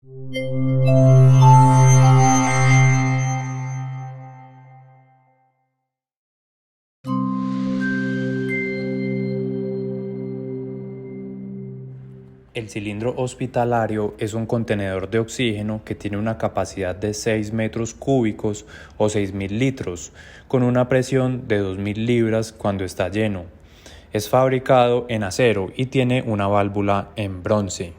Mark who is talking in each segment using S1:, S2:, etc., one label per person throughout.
S1: El cilindro hospitalario es un contenedor de oxígeno que tiene una capacidad de 6 metros cúbicos o 6.000 litros, con una presión de 2.000 libras cuando está lleno. Es fabricado en acero y tiene una válvula en bronce.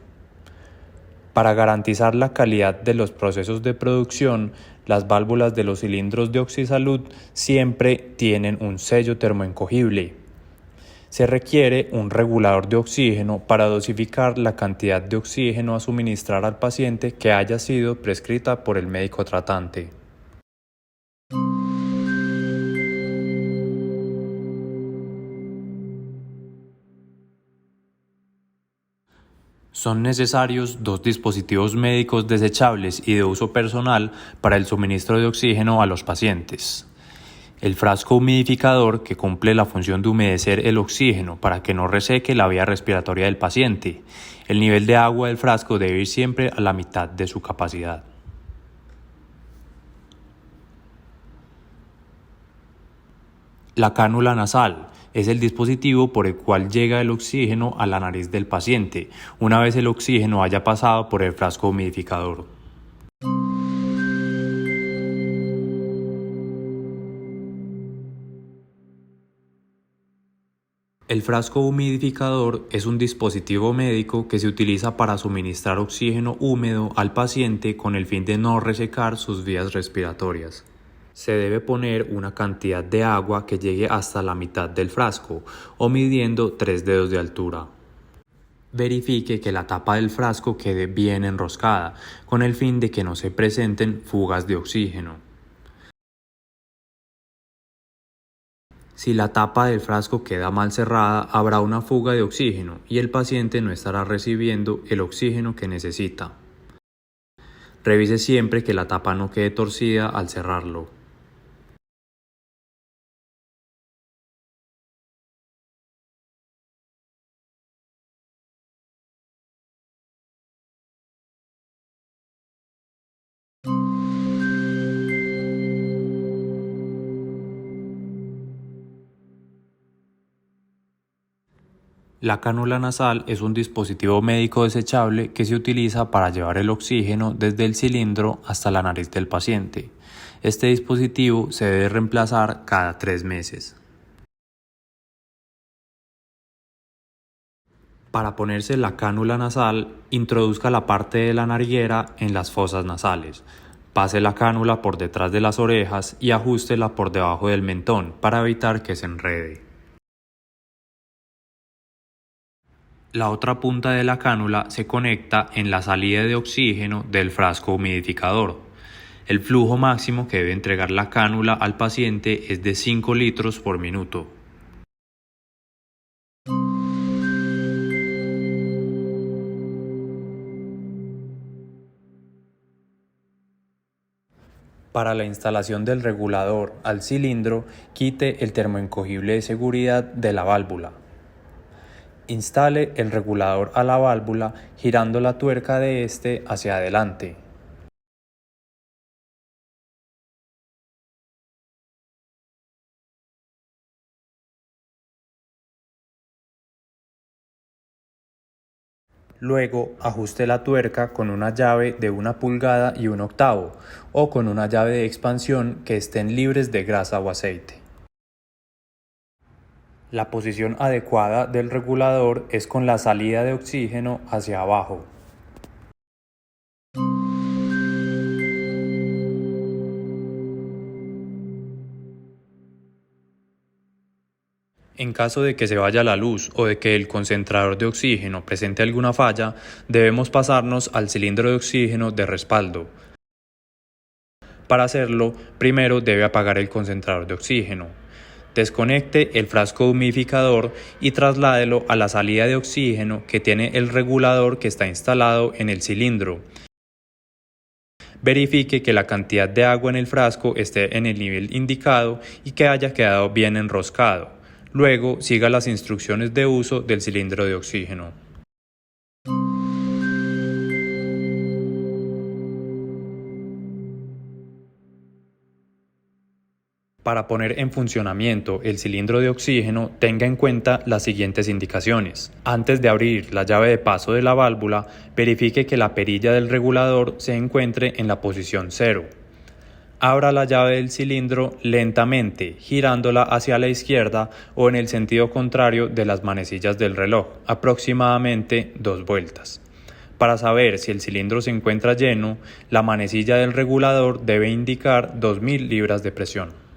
S1: Para garantizar la calidad de los procesos de producción, las válvulas de los cilindros de Oxisalud siempre tienen un sello termoencogible. Se requiere un regulador de oxígeno para dosificar la cantidad de oxígeno a suministrar al paciente que haya sido prescrita por el médico tratante. Son necesarios 2 dispositivos médicos desechables y de uso personal para el suministro de oxígeno a los pacientes. El frasco humidificador, que cumple la función de humedecer el oxígeno para que no reseque la vía respiratoria del paciente. El nivel de agua del frasco debe ir siempre a la mitad de su capacidad. La cánula nasal es el dispositivo por el cual llega el oxígeno a la nariz del paciente, una vez el oxígeno haya pasado por el frasco humidificador. El frasco humidificador es un dispositivo médico que se utiliza para suministrar oxígeno húmedo al paciente con el fin de no resecar sus vías respiratorias. Se debe poner una cantidad de agua que llegue hasta la mitad del frasco o midiendo 3 dedos de altura. Verifique que la tapa del frasco quede bien enroscada con el fin de que no se presenten fugas de oxígeno. Si la tapa del frasco queda mal cerrada, habrá una fuga de oxígeno y el paciente no estará recibiendo el oxígeno que necesita. Revise siempre que la tapa no quede torcida al cerrarlo. La cánula nasal es un dispositivo médico desechable que se utiliza para llevar el oxígeno desde el cilindro hasta la nariz del paciente. Este dispositivo se debe reemplazar cada 3 meses. Para ponerse la cánula nasal, introduzca la parte de la nariguera en las fosas nasales. Pase la cánula por detrás de las orejas y ajústela por debajo del mentón para evitar que se enrede. La otra punta de la cánula se conecta en la salida de oxígeno del frasco humidificador. El flujo máximo que debe entregar la cánula al paciente es de 5 litros por minuto. Para la instalación del regulador al cilindro, quite el termoencogible de seguridad de la válvula. Instale el regulador a la válvula girando la tuerca de este hacia adelante. Luego ajuste la tuerca con una llave de 1 pulgada y 1/8 o con una llave de expansión que estén libres de grasa o aceite. La posición adecuada del regulador es con la salida de oxígeno hacia abajo. En caso de que se vaya la luz o de que el concentrador de oxígeno presente alguna falla, debemos pasarnos al cilindro de oxígeno de respaldo. Para hacerlo, primero debe apagar el concentrador de oxígeno. Desconecte el frasco humidificador y trasládelo a la salida de oxígeno que tiene el regulador que está instalado en el cilindro. Verifique que la cantidad de agua en el frasco esté en el nivel indicado y que haya quedado bien enroscado. Luego, siga las instrucciones de uso del cilindro de oxígeno. Para poner en funcionamiento el cilindro de oxígeno, tenga en cuenta las siguientes indicaciones. Antes de abrir la llave de paso de la válvula, verifique que la perilla del regulador se encuentre en la posición 0. Abra la llave del cilindro lentamente, girándola hacia la izquierda o en el sentido contrario de las manecillas del reloj, aproximadamente 2 vueltas. Para saber si el cilindro se encuentra lleno, la manecilla del regulador debe indicar 2000 libras de presión.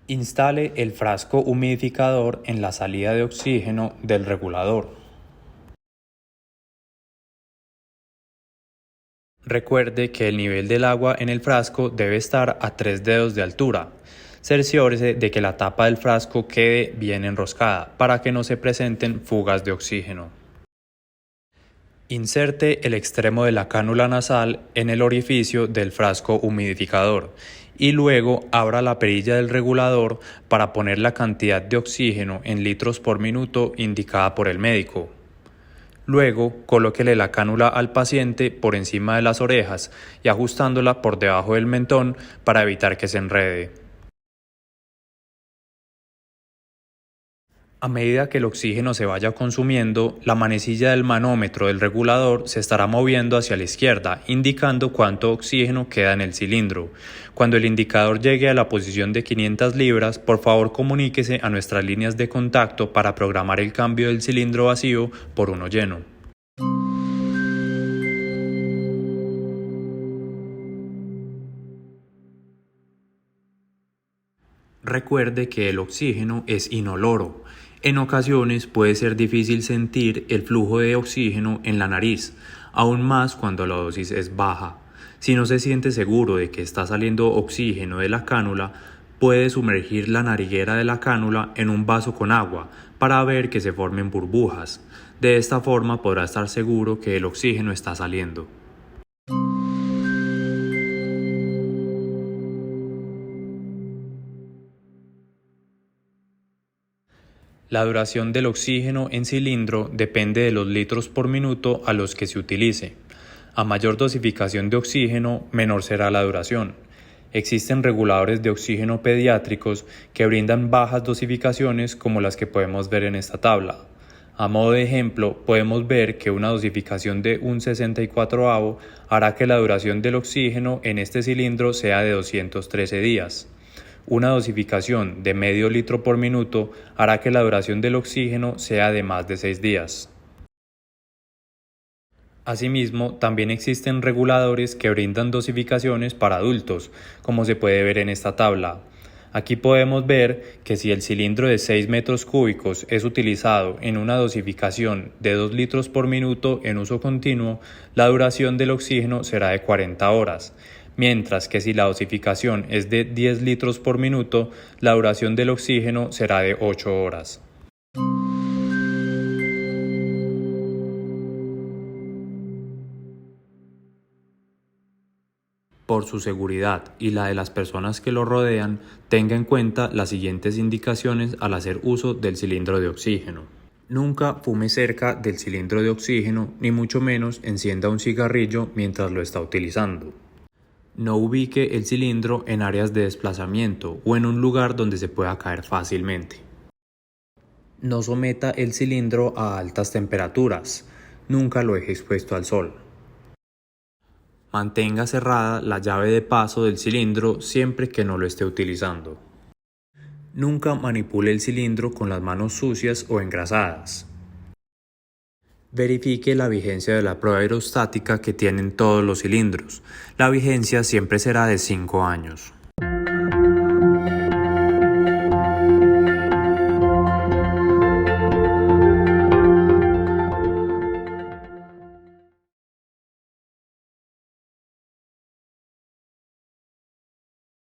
S1: Instale el frasco humidificador en la salida de oxígeno del regulador. Recuerde que el nivel del agua en el frasco debe estar a 3 dedos de altura. Cerciórese de que la tapa del frasco quede bien enroscada para que no se presenten fugas de oxígeno. Inserte el extremo de la cánula nasal en el orificio del frasco humidificador y luego abra la perilla del regulador para poner la cantidad de oxígeno en litros por minuto indicada por el médico. Luego, colóquele la cánula al paciente por encima de las orejas y ajustándola por debajo del mentón para evitar que se enrede. A medida que el oxígeno se vaya consumiendo, la manecilla del manómetro del regulador se estará moviendo hacia la izquierda, indicando cuánto oxígeno queda en el cilindro. Cuando el indicador llegue a la posición de 500 libras, por favor comuníquese a nuestras líneas de contacto para programar el cambio del cilindro vacío por uno lleno. Recuerde que el oxígeno es inoloro. En ocasiones puede ser difícil sentir el flujo de oxígeno en la nariz, aún más cuando la dosis es baja. Si no se siente seguro de que está saliendo oxígeno de la cánula, puede sumergir la nariguera de la cánula en un vaso con agua para ver que se formen burbujas. De esta forma podrá estar seguro que el oxígeno está saliendo. La duración del oxígeno en cilindro depende de los litros por minuto a los que se utilice. A mayor dosificación de oxígeno, menor será la duración. Existen reguladores de oxígeno pediátricos que brindan bajas dosificaciones como las que podemos ver en esta tabla. A modo de ejemplo, podemos ver que una dosificación de un 64avo hará que la duración del oxígeno en este cilindro sea de 213 días. Una dosificación de medio litro por minuto hará que la duración del oxígeno sea de más de 6 días. Asimismo, también existen reguladores que brindan dosificaciones para adultos, como se puede ver en esta tabla. Aquí podemos ver que si el cilindro de 6 metros cúbicos es utilizado en una dosificación de 2 litros por minuto en uso continuo, la duración del oxígeno será de 40 horas. Mientras que si la dosificación es de 10 litros por minuto, la duración del oxígeno será de 8 horas. Por su seguridad y la de las personas que lo rodean, tenga en cuenta las siguientes indicaciones al hacer uso del cilindro de oxígeno. Nunca fume cerca del cilindro de oxígeno, ni mucho menos encienda un cigarrillo mientras lo está utilizando. No ubique el cilindro en áreas de desplazamiento o en un lugar donde se pueda caer fácilmente. No someta el cilindro a altas temperaturas. Nunca lo deje expuesto al sol. Mantenga cerrada la llave de paso del cilindro siempre que no lo esté utilizando. Nunca manipule el cilindro con las manos sucias o engrasadas. Verifique la vigencia de la prueba aerostática que tienen todos los cilindros. La vigencia siempre será de 5 años.